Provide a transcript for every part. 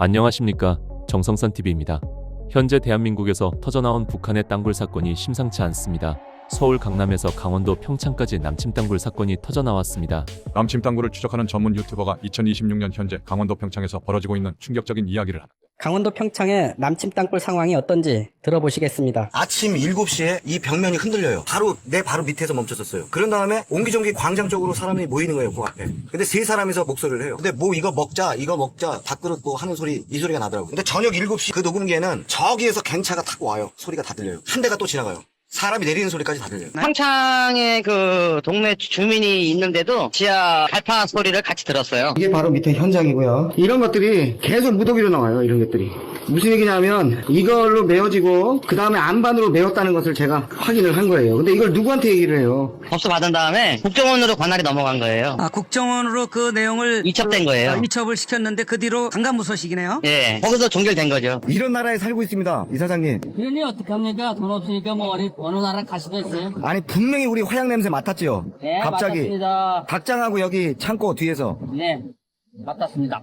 안녕하십니까, 정성선TV입니다. 현재 대한민국에서 터져나온 북한의 땅굴 사건이 심상치 않습니다. 서울 강남에서 강원도 평창까지 남침 땅굴 사건이 터져나왔습니다. 남침 땅굴을 추적하는 전문 유튜버가 2026년 현재 강원도 평창에서 벌어지고 있는 충격적인 이야기를 합니다. 강원도 평창의 남침 땅굴 상황이 어떤지 들어보시겠습니다. 아침 7시에 이 벽면이 흔들려요. 내 바로 밑에서 멈춰졌어요. 그런 다음에 옹기종기 광장 쪽으로 사람이 모이는 거예요, 그 앞에. 근데 세 사람이서 목소리를 해요. 근데 뭐 이거 먹자, 밥그릇 뭐 하는 소리, 이 소리가 나더라고요. 근데 저녁 7시 그 녹음기에는 저기에서 갱차가 타고 와요. 소리가 다 들려요. 한 대가 또 지나가요. 사람이 내리는 소리까지 다 들려요. 평창에 그 동네 주민이 있는데도 지하 갈파 소리를 같이 들었어요. 이게 바로 밑에 현장이고요. 이런 것들이 계속 무더기로 나와요. 이런 것들이. 무슨 얘기냐면 이걸로 메워지고 그 다음에 안반으로 메웠다는 것을 제가 확인을 한 거예요. 근데 이걸 누구한테 얘기를 해요? 접수 받은 다음에 국정원으로 관할이 넘어간 거예요. 국정원으로 그 내용을 이첩된 거예요. 이첩을 시켰는데 그 뒤로 강간무소식이네요. 예, 거기서 종결된 거죠. 이런 나라에 살고 있습니다. 이사장님. 그러니 어떡합니까? 돈 없으니까 뭐 어느 나라 가시겠어요? 아니 분명히 우리 화약 냄새 맡았지요? 네, 갑자기. 맡았습니다. 닭장하고 여기 창고 뒤에서. 네, 맡았습니다.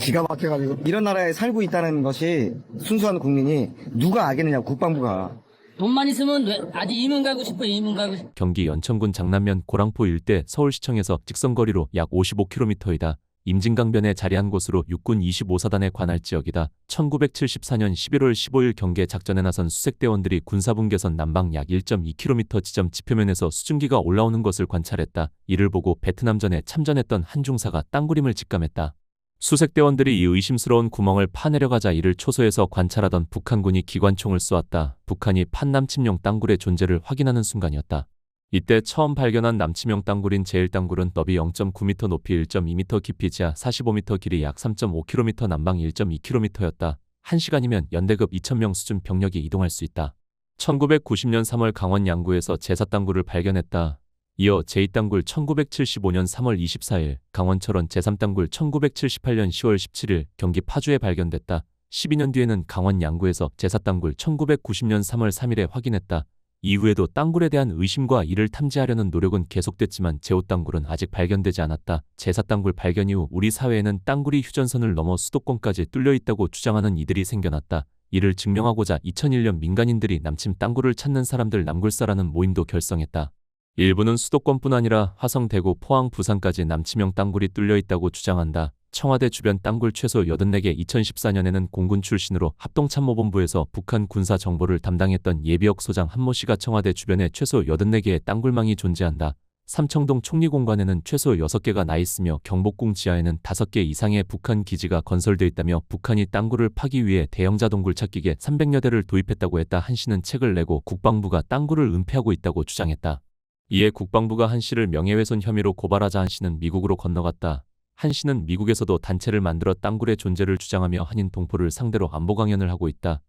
기가 막혀가지고. 이런 나라에 살고 있다는 것이 순수한 국민이 누가 알겠느냐, 국방부가. 돈만 있으면 아직 이민 가고 싶어요. 이민 가고 싶어요. 경기 연천군 장남면 고랑포 일대 서울시청에서 직선거리로 약 55km이다. 임진강변에 자리한 곳으로 육군 25사단의 관할 지역이다. 1974년 11월 15일 경계 작전에 나선 수색대원들이 군사분 개선 남방 약 1.2km 지점 지표면에서 수증기가 올라오는 것을 관찰했다. 이를 보고 베트남전에 참전했던 한 중사가 땅굴임을 직감했다. 수색대원들이 이 의심스러운 구멍을 파내려가자 이를 초소에서 관찰하던 북한군이 기관총을 쏘았다. 북한이 판남침용 땅굴의 존재를 확인하는 순간이었다. 이때 처음 발견한 남침형 땅굴인 제1땅굴은 너비 0.9m, 높이 1.2m, 깊이 지하 45m, 길이 약 3.5km, 남방 1.2km였다. 1시간이면 연대급 2,000명 수준 병력이 이동할 수 있다. 1990년 3월 강원 양구에서 제4땅굴을 발견했다. 이어 제2땅굴 1975년 3월 24일, 강원철원 제3땅굴 1978년 10월 17일 경기 파주에 발견됐다. 12년 뒤에는 강원 양구에서 제4땅굴 1990년 3월 3일에 확인했다. 이후에도 땅굴에 대한 의심과 이를 탐지하려는 노력은 계속됐지만 제5땅굴은 아직 발견되지 않았다. 제4땅굴 발견 이후 우리 사회에는 땅굴이 휴전선을 넘어 수도권까지 뚫려 있다고 주장하는 이들이 생겨났다. 이를 증명하고자 2001년 민간인들이 남침 땅굴을 찾는 사람들 남굴사라는 모임도 결성했다. 일부는 수도권뿐 아니라 화성, 대구, 포항, 부산까지 남침형 땅굴이 뚫려 있다고 주장한다. 청와대 주변 땅굴 최소 84개. 2014년에는 공군 출신으로 합동참모본부에서 북한 군사 정보를 담당했던 예비역 소장 한모 씨가 청와대 주변에 최소 84개의 땅굴망이 존재한다. 삼청동 총리공관에는 최소 6개가 나 있으며 경복궁 지하에는 5개 이상의 북한 기지가 건설돼 있다며 북한이 땅굴을 파기 위해 대형 자동굴 찾기계 300여 대를 도입했다고 했다. 한 씨는 책을 내고 국방부가 땅굴을 은폐하고 있다고 주장했다. 이에 국방부가 한 씨를 명예훼손 혐의로 고발하자 한 씨는 미국으로 건너갔다. 한 씨는 미국에서도 단체를 만들어 땅굴의 존재를 주장하며 한인 동포를 상대로 안보 강연을 하고 있다.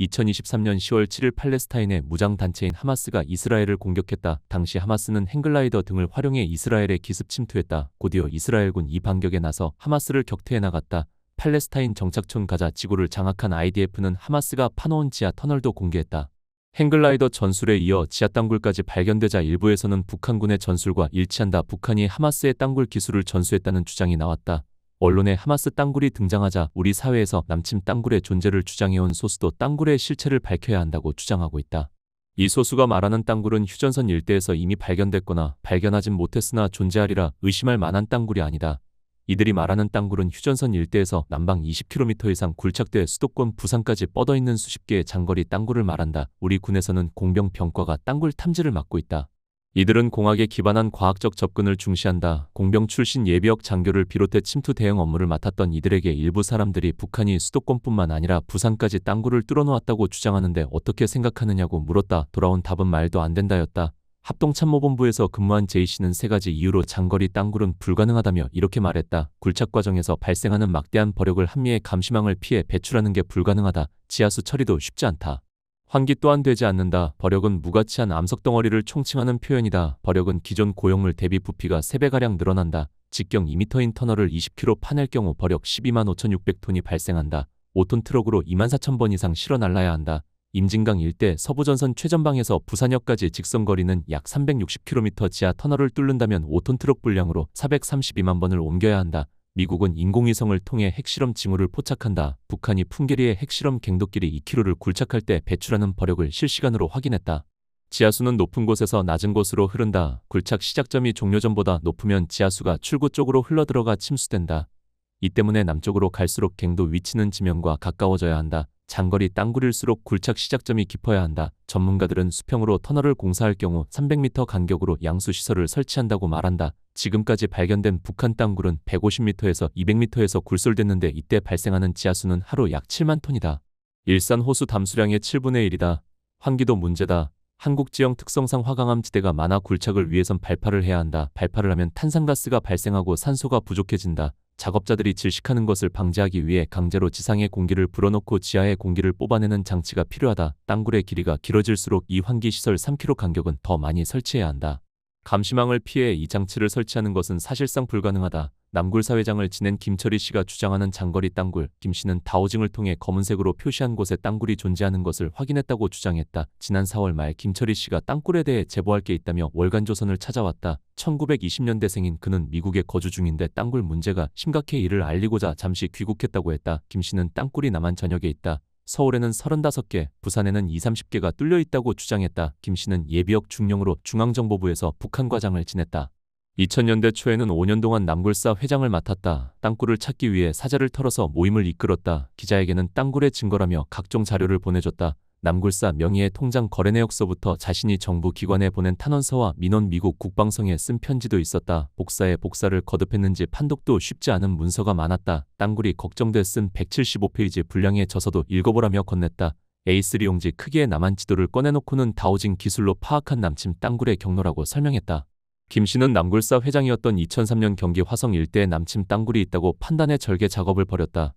2023년 10월 7일 팔레스타인의 무장단체인 하마스가 이스라엘을 공격했다. 당시 하마스는 행글라이더 등을 활용해 이스라엘에 기습 침투했다. 곧이어 이스라엘군 이 반격에 나서 하마스를 격퇴해 나갔다. 팔레스타인 정착촌 가자 지구를 장악한 IDF는 하마스가 파놓은 지하 터널도 공개했다. 행글라이더 전술에 이어 지하 땅굴까지 발견되자 일부에서는 북한군의 전술과 일치한다. 북한이 하마스의 땅굴 기술을 전수했다는 주장이 나왔다. 언론에 하마스 땅굴이 등장하자 우리 사회에서 남침 땅굴의 존재를 주장해온 소수도 땅굴의 실체를 밝혀야 한다고 주장하고 있다. 이 소수가 말하는 땅굴은 휴전선 일대에서 이미 발견됐거나 발견하진 못했으나 존재하리라 의심할 만한 땅굴이 아니다. 이들이 말하는 땅굴은 휴전선 일대에서 남방 20km 이상 굴착돼 수도권 부산까지 뻗어있는 수십 개의 장거리 땅굴을 말한다. 우리 군에서는 공병병과가 땅굴 탐지를 맡고 있다. 이들은 공학에 기반한 과학적 접근을 중시한다. 공병 출신 예비역 장교를 비롯해 침투 대응 업무를 맡았던 이들에게 일부 사람들이 북한이 수도권뿐만 아니라 부산까지 땅굴을 뚫어놓았다고 주장하는데 어떻게 생각하느냐고 물었다. 돌아온 답은 말도 안 된다였다. 합동참모본부에서 근무한 J씨는 3가지 이유로 장거리 땅굴은 불가능하다며 이렇게 말했다. 굴착 과정에서 발생하는 막대한 버력을 한미의 감시망을 피해 배출하는 게 불가능하다. 지하수 처리도 쉽지 않다. 환기 또한 되지 않는다. 버력은 무가치한 암석덩어리를 총칭하는 표현이다. 버력은 기존 고용물 대비 부피가 3배가량 늘어난다. 직경 2m인 터널을 20km 파낼 경우 버력 12만 5,600톤이 발생한다. 5톤 트럭으로 24,000번 이상 실어 날라야 한다. 임진강 일대 서부전선 최전방에서 부산역까지 직선거리는 약 360km. 지하 터널을 뚫는다면 5톤 트럭 분량으로 432만 번을 옮겨야 한다. 미국은 인공위성을 통해 핵실험 징후를 포착한다. 북한이 풍계리의 핵실험 갱도끼리 2km를 굴착할 때 배출하는 버력을 실시간으로 확인했다. 지하수는 높은 곳에서 낮은 곳으로 흐른다. 굴착 시작점이 종료점보다 높으면 지하수가 출구 쪽으로 흘러들어가 침수된다. 이 때문에 남쪽으로 갈수록 갱도 위치는 지면과 가까워져야 한다. 장거리 땅굴일수록 굴착 시작점이 깊어야 한다. 전문가들은 수평으로 터널을 공사할 경우 300m 간격으로 양수시설을 설치한다고 말한다. 지금까지 발견된 북한 땅굴은 150m에서 200m에서 굴솔됐는데 이때 발생하는 지하수는 하루 약 7만 톤이다. 일산 호수 담수량의 7분의 1이다. 환기도 문제다. 한국 지형 특성상 화강암 지대가 많아 굴착을 위해선 발파를 해야 한다. 발파를 하면 탄산가스가 발생하고 산소가 부족해진다. 작업자들이 질식하는 것을 방지하기 위해 강제로 지상의 공기를 불어넣고 지하의 공기를 뽑아내는 장치가 필요하다. 땅굴의 길이가 길어질수록 이 환기시설 3km 간격은 더 많이 설치해야 한다. 감시망을 피해 이 장치를 설치하는 것은 사실상 불가능하다. 남굴사 회장을 지낸 김철희 씨가 주장하는 장거리 땅굴, 김 씨는 다오징을 통해 검은색으로 표시한 곳에 땅굴이 존재하는 것을 확인했다고 주장했다. 지난 4월 말 김철희 씨가 땅굴에 대해 제보할 게 있다며 월간조선을 찾아왔다. 1920년대생인 그는 미국에 거주 중인데 땅굴 문제가 심각해 이를 알리고자 잠시 귀국했다고 했다. 김 씨는 땅굴이 남한 전역에 있다. 서울에는 35개, 부산에는 20-30개가 뚫려 있다고 주장했다. 김 씨는 예비역 중령으로 중앙정보부에서 북한과장을 지냈다. 2000년대 초에는 5년 동안 남굴사 회장을 맡았다. 땅굴을 찾기 위해 사자를 털어서 모임을 이끌었다. 기자에게는 땅굴의 증거라며 각종 자료를 보내줬다. 남굴사 명의의 통장 거래 내역서부터 자신이 정부 기관에 보낸 탄원서와 민원 미국 국방성에 쓴 편지도 있었다. 복사에 복사를 거듭했는지 판독도 쉽지 않은 문서가 많았다. 땅굴이 걱정돼 쓴 175페이지 분량의 저서도 읽어보라며 건넸다. A3 용지 크기의 남한 지도를 꺼내놓고는 다오징 기술로 파악한 남침 땅굴의 경로라고 설명했다. 김 씨는 남굴사 회장이었던 2003년 경기 화성 일대에 남침 땅굴이 있다고 판단해 절개 작업을 벌였다.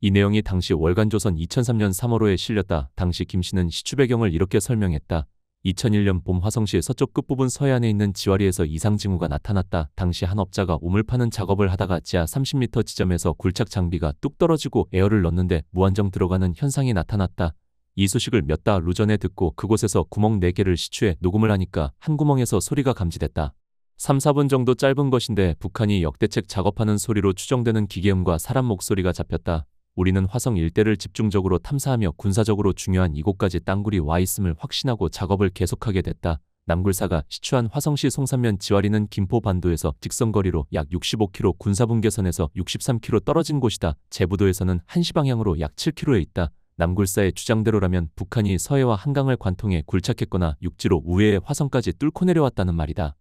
이 내용이 당시 월간조선 2003년 3월호에 실렸다. 당시 김 씨는 시추 배경을 이렇게 설명했다. 2001년 봄 화성시 서쪽 끝부분 서해안에 있는 지와리에서 이상 징후가 나타났다. 당시 한 업자가 우물 파는 작업을 하다가 지하 30m 지점에서 굴착 장비가 뚝 떨어지고 에어를 넣는데 무한정 들어가는 현상이 나타났다. 이 소식을 몇 달 후 전에 듣고 그곳에서 구멍 4개를 시추해 녹음을 하니까 한 구멍에서 소리가 감지됐다. 3-4분 정도 짧은 것인데 북한이 역대책 작업하는 소리로 추정되는 기계음과 사람 목소리가 잡혔다. 우리는 화성 일대를 집중적으로 탐사하며 군사적으로 중요한 이곳까지 땅굴이 와 있음을 확신하고 작업을 계속하게 됐다. 남굴사가 시추한 화성시 송산면 지와리는 김포반도에서 직선거리로 약 65km, 군사분계선에서 63km 떨어진 곳이다. 제부도에서는 한시 방향으로 약 7km에 있다. 남굴사의 주장대로라면 북한이 서해와 한강을 관통해 굴착했거나 육지로 우회해 화성까지 뚫고 내려왔다는 말이다.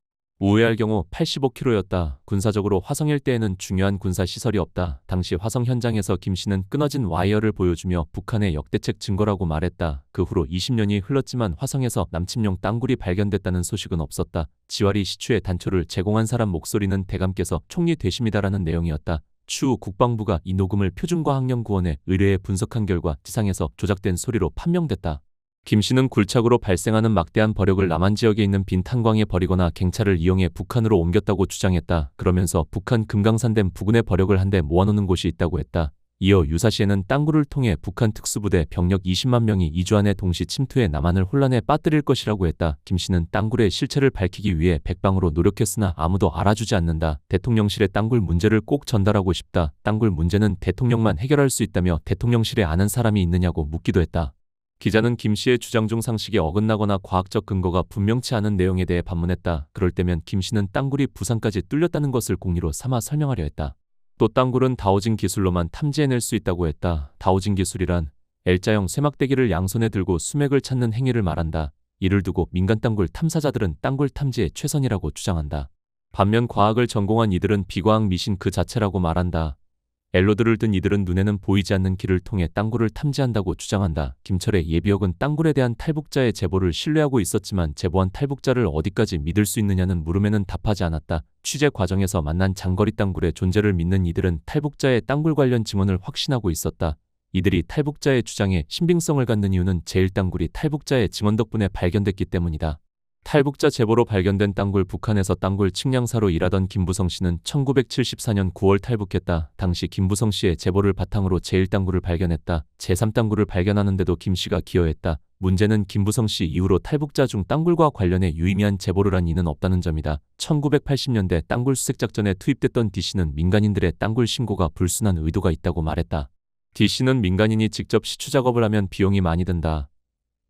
우회할 경우 85km였다. 군사적으로 화성 일대에는 중요한 군사시설이 없다. 당시 화성 현장에서 김 씨는 끊어진 와이어를 보여주며 북한의 역대책 증거라고 말했다. 그 후로 20년이 흘렀지만 화성에서 남침용 땅굴이 발견됐다는 소식은 없었다. 지와리 시추의 단초를 제공한 사람 목소리는 대감께서 총리 되십니다라는 내용이었다. 추후 국방부가 이 녹음을 표준과학연구원에 의뢰해 분석한 결과 지상에서 조작된 소리로 판명됐다. 김 씨는 굴착으로 발생하는 막대한 버력을 남한 지역에 있는 빈 탄광에 버리거나 갱차를 이용해 북한으로 옮겼다고 주장했다. 그러면서 북한 금강산댐 부근에 버력을 한데 모아놓는 곳이 있다고 했다. 이어 유사시에는 땅굴을 통해 북한 특수부대 병력 20만 명이 2주 안에 동시 침투해 남한을 혼란에 빠뜨릴 것이라고 했다. 김 씨는 땅굴의 실체를 밝히기 위해 백방으로 노력했으나 아무도 알아주지 않는다. 대통령실에 땅굴 문제를 꼭 전달하고 싶다. 땅굴 문제는 대통령만 해결할 수 있다며 대통령실에 아는 사람이 있느냐고 묻기도 했다. 기자는 김 씨의 주장 중 상식에 어긋나거나 과학적 근거가 분명치 않은 내용에 대해 반문했다. 그럴 때면 김 씨는 땅굴이 부산까지 뚫렸다는 것을 공리로 삼아 설명하려 했다. 또 땅굴은 다오징 기술로만 탐지해낼 수 있다고 했다. 다오징 기술이란 L자형 쇠막대기를 양손에 들고 수맥을 찾는 행위를 말한다. 이를 두고 민간 땅굴 탐사자들은 땅굴 탐지의 최선이라고 주장한다. 반면 과학을 전공한 이들은 비과학 미신 그 자체라고 말한다. 엘로드를 든 이들은 눈에는 보이지 않는 길을 통해 땅굴을 탐지한다고 주장한다. 김철의 예비역은 땅굴에 대한 탈북자의 제보를 신뢰하고 있었지만 제보한 탈북자를 어디까지 믿을 수 있느냐는 물음에는 답하지 않았다. 취재 과정에서 만난 장거리 땅굴의 존재를 믿는 이들은 탈북자의 땅굴 관련 증언을 확신하고 있었다. 이들이 탈북자의 주장에 신빙성을 갖는 이유는 제1땅굴이 탈북자의 증언 덕분에 발견됐기 때문이다. 탈북자 제보로 발견된 땅굴. 북한에서 땅굴 측량사로 일하던 김부성 씨는 1974년 9월 탈북했다. 당시 김부성 씨의 제보를 바탕으로 제1땅굴을 발견했다. 제3땅굴을 발견하는데도 김 씨가 기여했다. 문제는 김부성 씨 이후로 탈북자 중 땅굴과 관련해 유의미한 제보를 한 이는 없다는 점이다. 1980년대 땅굴 수색 작전에 투입됐던 D씨는 민간인들의 땅굴 신고가 불순한 의도가 있다고 말했다. D씨는 민간인이 직접 시추 작업을 하면 비용이 많이 든다.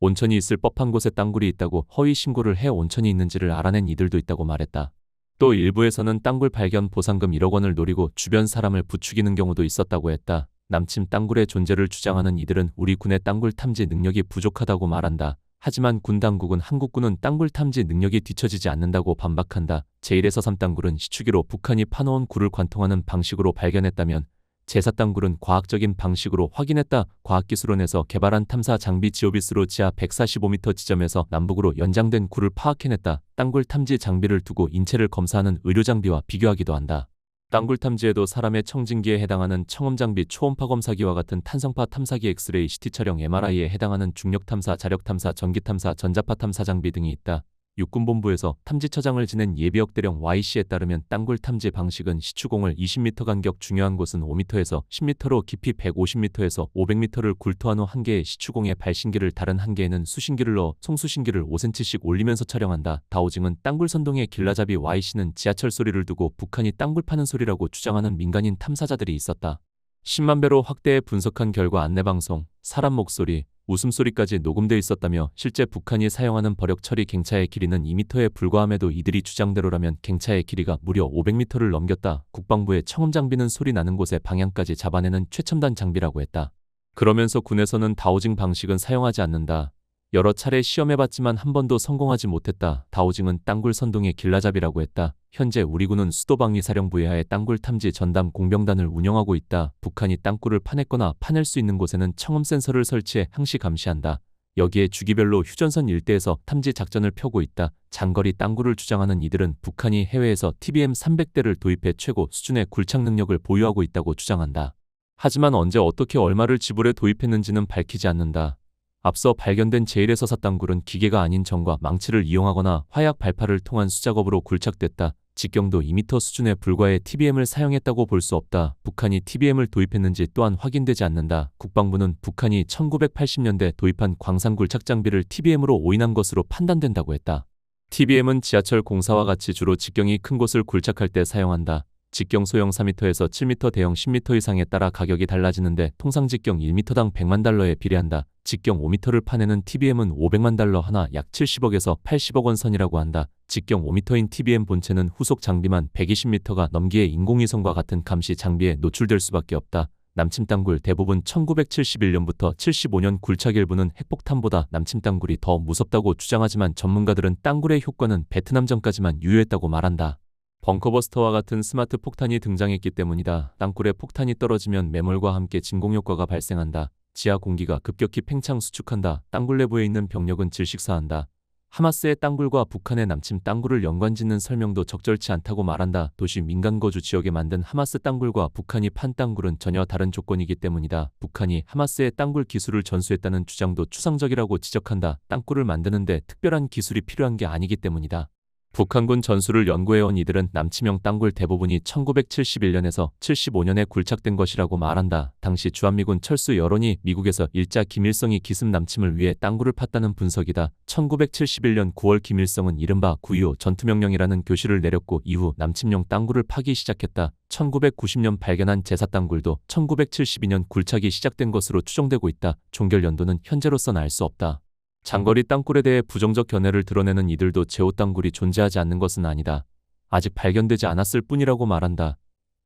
온천이 있을 법한 곳에 땅굴이 있다고 허위 신고를 해 온천이 있는지를 알아낸 이들도 있다고 말했다. 또 일부에서는 땅굴 발견 보상금 1억 원을 노리고 주변 사람을 부추기는 경우도 있었다고 했다. 남침 땅굴의 존재를 주장하는 이들은 우리 군의 땅굴 탐지 능력이 부족하다고 말한다. 하지만 군 당국은 한국군은 땅굴 탐지 능력이 뒤처지지 않는다고 반박한다. 제1에서 3땅굴은 시추기로 북한이 파놓은 굴을 관통하는 방식으로 발견했다면 제4땅굴은 과학적인 방식으로 확인했다. 과학기술원에서 개발한 탐사 장비 지오비스로 지하 145m 지점에서 남북으로 연장된 굴을 파악해냈다. 땅굴 탐지 장비를 두고 인체를 검사하는 의료장비와 비교하기도 한다. 땅굴 탐지에도 사람의 청진기에 해당하는 청음장비 초음파 검사기와 같은 탄성파 탐사기 엑스레이 CT 촬영 MRI에 해당하는 중력탐사 자력탐사 전기탐사 전자파 탐사 장비 등이 있다. 육군본부에서 탐지처장을 지낸 예비역대령 Y씨에 따르면 땅굴 탐지 방식은 시추공을 20m 간격 중요한 곳은 5m에서 10m로 깊이 150m에서 500m를 굴투한 후 한 개의 시추공에 발신기를 다른 한 개에는 수신기를 넣어 송수신기를 5cm씩 올리면서 촬영한다. 다오징은 땅굴 선동의 길라잡이 Y씨는 지하철 소리를 두고 북한이 땅굴 파는 소리라고 주장하는 민간인 탐사자들이 있었다. 10만 배로 확대해 분석한 결과 안내방송, 사람 목소리, 웃음소리까지 녹음돼 있었다며 실제 북한이 사용하는 버력 처리 갱차의 길이는 2m에 불과함에도 이들이 주장대로라면 갱차의 길이가 무려 500m를 넘겼다. 국방부의 청음 장비는 소리 나는 곳의 방향까지 잡아내는 최첨단 장비라고 했다. 그러면서 군에서는 다오징 방식은 사용하지 않는다. 여러 차례 시험해봤지만 한 번도 성공하지 못했다. 다오징은 땅굴 선동의 길라잡이라고 했다. 현재 우리 군은 수도방위사령부 예하의 땅굴 탐지 전담 공병단을 운영하고 있다. 북한이 땅굴을 파냈거나 파낼 수 있는 곳에는 청음 센서를 설치해 항시 감시한다. 여기에 주기별로 휴전선 일대에서 탐지 작전을 펴고 있다. 장거리 땅굴을 주장하는 이들은 북한이 해외에서 TBM 300대를 도입해 최고 수준의 굴착 능력을 보유하고 있다고 주장한다. 하지만 언제 어떻게 얼마를 지불해 도입했는지는 밝히지 않는다. 앞서 발견된 제1에서 4땅굴은 기계가 아닌 정과 망치를 이용하거나 화약 발파를 통한 수작업으로 굴착됐다. 직경도 2m 수준에 불과해 TBM을 사용했다고 볼 수 없다. 북한이 TBM을 도입했는지 또한 확인되지 않는다. 국방부는 북한이 1980년대 도입한 광산 굴착 장비를 TBM으로 오인한 것으로 판단된다고 했다. TBM은 지하철 공사와 같이 주로 직경이 큰 곳을 굴착할 때 사용한다. 직경 소형 4m에서 7m, 대형 10m 이상에 따라 가격이 달라지는데 통상 직경 1m당 100만 달러에 비례한다. 직경 5m를 파내는 TBM은 500만 달러 하나 약 70억에서 80억 원 선이라고 한다. 직경 5m인 TBM 본체는 후속 장비만 120m가 넘기에 인공위성과 같은 감시 장비에 노출될 수밖에 없다. 남침 땅굴 대부분 1971년부터 75년 굴착 일부는 핵폭탄보다 남침 땅굴이 더 무섭다고 주장하지만 전문가들은 땅굴의 효과는 베트남전까지만 유효했다고 말한다. 벙커버스터와 같은 스마트 폭탄이 등장했기 때문이다. 땅굴에 폭탄이 떨어지면 매몰과 함께 진공효과가 발생한다. 지하 공기가 급격히 팽창 수축한다. 땅굴 내부에 있는 병력은 질식사한다. 하마스의 땅굴과 북한의 남침 땅굴을 연관짓는 설명도 적절치 않다고 말한다. 도시 민간 거주 지역에 만든 하마스 땅굴과 북한이 판 땅굴은 전혀 다른 조건이기 때문이다. 북한이 하마스의 땅굴 기술을 전수했다는 주장도 추상적이라고 지적한다. 땅굴을 만드는데 특별한 기술이 필요한 게 아니기 때문이다. 북한군 전술을 연구해온 이들은 남침형 땅굴 대부분이 1971년에서 75년에 굴착된 것이라고 말한다. 당시 주한미군 철수 여론이 미국에서 일자 김일성이 기습 남침을 위해 땅굴을 팠다는 분석이다. 1971년 9월 김일성은 이른바 9.25 전투명령이라는 교시를 내렸고 이후 남침용 땅굴을 파기 시작했다. 1990년 발견한 제4땅굴도 1972년 굴착이 시작된 것으로 추정되고 있다. 종결 연도는 현재로선 알 수 없다. 장거리 땅굴에 대해 부정적 견해를 드러내는 이들도 제5 땅굴이 존재하지 않는 것은 아니다. 아직 발견되지 않았을 뿐이라고 말한다.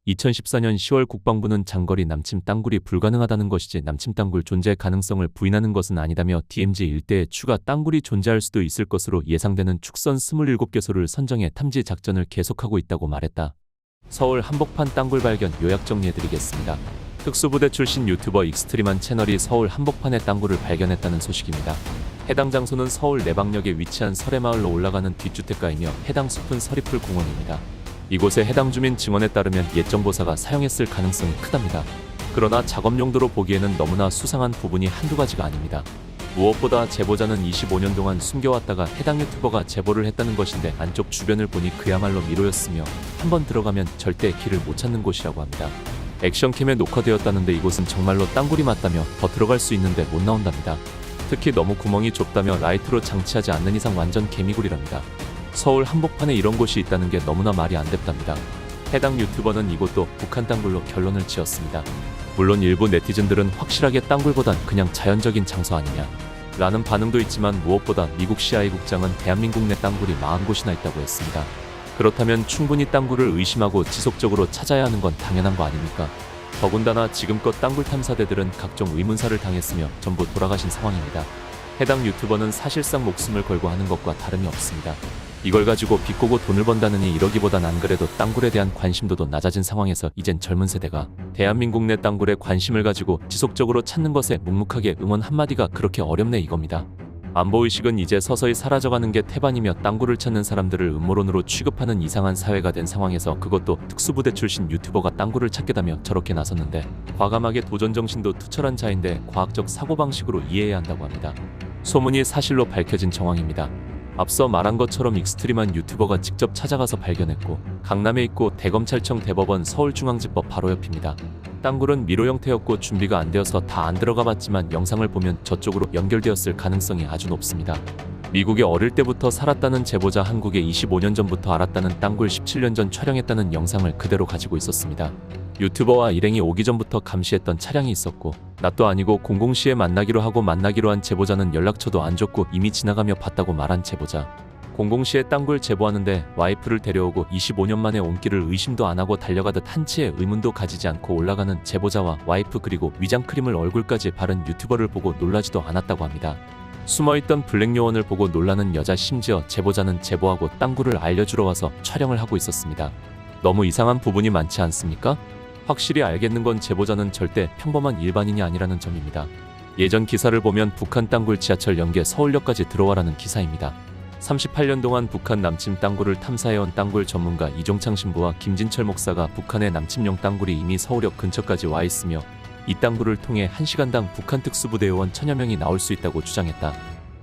2014년 10월 국방부는 장거리 남침 땅굴이 불가능하다는 것이지 남침 땅굴 존재 가능성을 부인하는 것은 아니다며 DMZ 일대에 추가 땅굴이 존재할 수도 있을 것으로 예상되는 축선 27개소를 선정해 탐지 작전을 계속하고 있다고 말했다. 서울 한복판 땅굴 발견 요약 정리해드리겠습니다. 특수부대 출신 유튜버 익스트림한 채널이 서울 한복판의 땅굴을 발견했다는 소식입니다. 해당 장소는 서울 내방역에 위치한 설해마을로 올라가는 뒷주택가이며 해당 숲은 서리풀 공원입니다. 이곳에 해당 주민 증언에 따르면 옛 정보사가 사용했을 가능성이 크답니다. 그러나 작업 용도로 보기에는 너무나 수상한 부분이 한두 가지가 아닙니다. 무엇보다 제보자는 25년 동안 숨겨왔다가 해당 유튜버가 제보를 했다는 것인데 안쪽 주변을 보니 그야말로 미로였으며 한번 들어가면 절대 길을 못 찾는 곳이라고 합니다. 액션캠에 녹화되었다는데 이곳은 정말로 땅굴이 맞다며 더 들어갈 수 있는데 못 나온답니다. 특히 너무 구멍이 좁다며 라이트로 장치하지 않는 이상 완전 개미굴이랍니다. 서울 한복판에 이런 곳이 있다는 게 너무나 말이 안 됐답니다. 해당 유튜버는 이곳도 북한 땅굴로 결론을 지었습니다. 물론 일부 네티즌들은 확실하게 땅굴보단 그냥 자연적인 장소 아니냐 라는 반응도 있지만 무엇보다 미국 CIA 국장은 대한민국 내 땅굴이 40곳이나 있다고 했습니다. 그렇다면 충분히 땅굴을 의심하고 지속적으로 찾아야 하는 건 당연한 거 아닙니까? 더군다나 지금껏 땅굴 탐사대들은 각종 의문사를 당했으며 전부 돌아가신 상황입니다. 해당 유튜버는 사실상 목숨을 걸고 하는 것과 다름이 없습니다. 이걸 가지고 비꼬고 돈을 번다느니 이러기보단 안 그래도 땅굴에 대한 관심도도 낮아진 상황에서 이젠 젊은 세대가 대한민국 내 땅굴에 관심을 가지고 지속적으로 찾는 것에 묵묵하게 응원 한마디가 그렇게 어렵네 이겁니다. 안보의식은 이제 서서히 사라져가는 게 태반이며 땅굴을 찾는 사람들을 음모론으로 취급하는 이상한 사회가 된 상황에서 그것도 특수부대 출신 유튜버가 땅굴을 찾겠다며 저렇게 나섰는데 과감하게 도전정신도 투철한 자인데 과학적 사고방식으로 이해해야 한다고 합니다. 소문이 사실로 밝혀진 정황입니다. 앞서 말한 것처럼 익스트림한 유튜버가 직접 찾아가서 발견했고 강남에 있고 대검찰청 대법원 서울중앙지법 바로 옆입니다. 땅굴은 미로 형태였고 준비가 안 되어서 다 안 들어가 봤지만 영상을 보면 저쪽으로 연결되었을 가능성이 아주 높습니다. 미국에 어릴 때부터 살았다는 제보자 한국에 25년 전부터 알았다는 땅굴 17년 전 촬영했다는 영상을 그대로 가지고 있었습니다. 유튜버와 일행이 오기 전부터 감시했던 차량이 있었고 낯도 아니고 00시에 만나기로 하고 만나기로 한 제보자는 연락처도 안 줬고 이미 지나가며 봤다고 말한 제보자. 00시에 땅굴 제보하는데 와이프를 데려오고 25년 만에 온 길을 의심도 안 하고 달려가듯 한치의 의문도 가지지 않고 올라가는 제보자와 와이프 그리고 위장크림을 얼굴까지 바른 유튜버를 보고 놀라지도 않았다고 합니다. 숨어있던 블랙 요원을 보고 놀라는 여자 심지어 제보자는 제보하고 땅굴을 알려주러 와서 촬영을 하고 있었습니다. 너무 이상한 부분이 많지 않습니까? 확실히 알겠는 건 제보자는 절대 평범한 일반인이 아니라는 점입니다. 예전 기사를 보면 북한 땅굴 지하철 연계 서울역까지 들어와라는 기사입니다. 38년 동안 북한 남침 땅굴을 탐사해온 땅굴 전문가 이종창 신부와 김진철 목사가 북한의 남침용 땅굴이 이미 서울역 근처까지 와 있으며 이 땅굴을 통해 1시간당 북한 특수부대 요원 1000여 명이 나올 수 있다고 주장했다.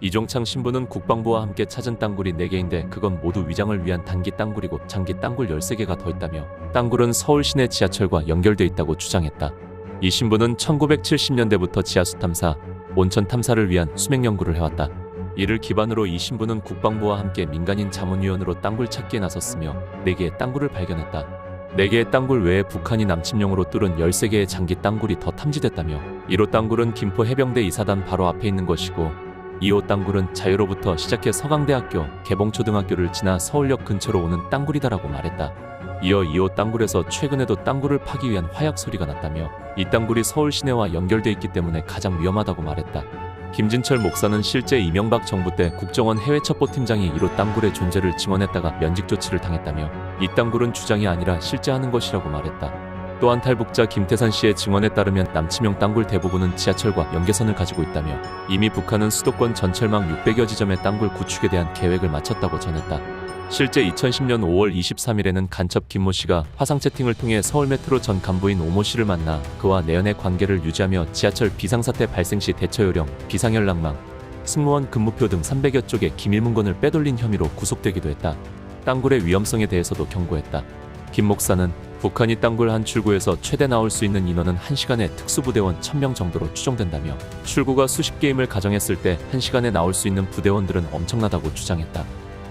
이종창 신부는 국방부와 함께 찾은 땅굴이 4개인데 그건 모두 위장을 위한 단기 땅굴이고 장기 땅굴 13개가 더 있다며 땅굴은 서울 시내 지하철과 연결돼 있다고 주장했다. 이 신부는 1970년대부터 지하수 탐사, 온천 탐사를 위한 수백 연구를 해왔다. 이를 기반으로 이 신부는 국방부와 함께 민간인 자문위원으로 땅굴 찾기에 나섰으며 4개의 땅굴을 발견했다. 4개의 땅굴 외에 북한이 남침용으로 뚫은 13개의 장기 땅굴이 더 탐지됐다며 1호 땅굴은 김포 해병대 이사단 바로 앞에 있는 것이고 2호 땅굴은 자유로부터 시작해 서강대학교, 개봉초등학교를 지나 서울역 근처로 오는 땅굴이다라고 말했다. 이어 2호 땅굴에서 최근에도 땅굴을 파기 위한 화약 소리가 났다며 이 땅굴이 서울 시내와 연결돼 있기 때문에 가장 위험하다고 말했다. 김진철 목사는 실제 이명박 정부 때 국정원 해외첩보팀장이 1호 땅굴의 존재를 증언했다가 면직 조치를 당했다며 이 땅굴은 주장이 아니라 실제 하는 것이라고 말했다. 또한 탈북자 김태산 씨의 증언에 따르면 남침용 땅굴 대부분은 지하철과 연계선을 가지고 있다며 이미 북한은 수도권 전철망 600여 지점의 땅굴 구축에 대한 계획을 마쳤다고 전했다. 실제 2010년 5월 23일에는 간첩 김모 씨가 화상 채팅을 통해 서울메트로 전 간부인 오모 씨를 만나 그와 내연의 관계를 유지하며 지하철 비상사태 발생 시 대처요령, 비상연락망, 승무원 근무표 등 300여 쪽의 기밀 문건을 빼돌린 혐의로 구속되기도 했다. 땅굴의 위험성에 대해서도 경고했다. 김 목사는 북한이 땅굴 한 출구에서 최대 나올 수 있는 인원은 1시간에 특수부대원 1000명 정도로 추정된다며 출구가 수십 개임을 가정했을 때 1시간에 나올 수 있는 부대원들은 엄청나다고 주장했다.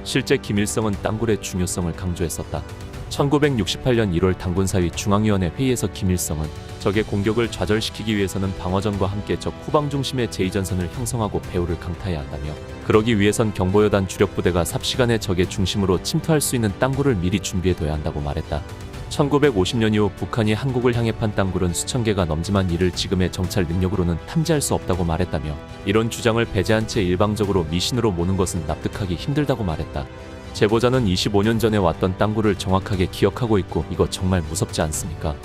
실제 김일성은 땅굴의 중요성을 강조했었다. 1968년 1월 당군사위 중앙위원회 회의에서 김일성은 적의 공격을 좌절시키기 위해서는 방어전과 함께 적 후방 중심의 제2전선을 형성하고 배후를 강타해야 한다며 그러기 위해선 경보여단 주력부대가 삽시간에 적의 중심으로 침투할 수 있는 땅굴을 미리 준비해둬야 한다고 말했다. 1950년 이후 북한이 한국을 향해 판 땅굴은 수천 개가 넘지만 이를 지금의 정찰 능력으로는 탐지할 수 없다고 말했다며 이런 주장을 배제한 채 일방적으로 미신으로 모는 것은 납득하기 힘들다고 말했다. 제보자는 25년 전에 왔던 땅굴을 정확하게 기억하고 있고 이거 정말 무섭지 않습니까?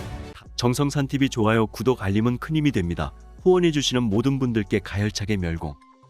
정성산TV 좋아요, 구독, 알림은 큰 힘이 됩니다. 후원해주시는 모든 분들께 가열차게 멸공.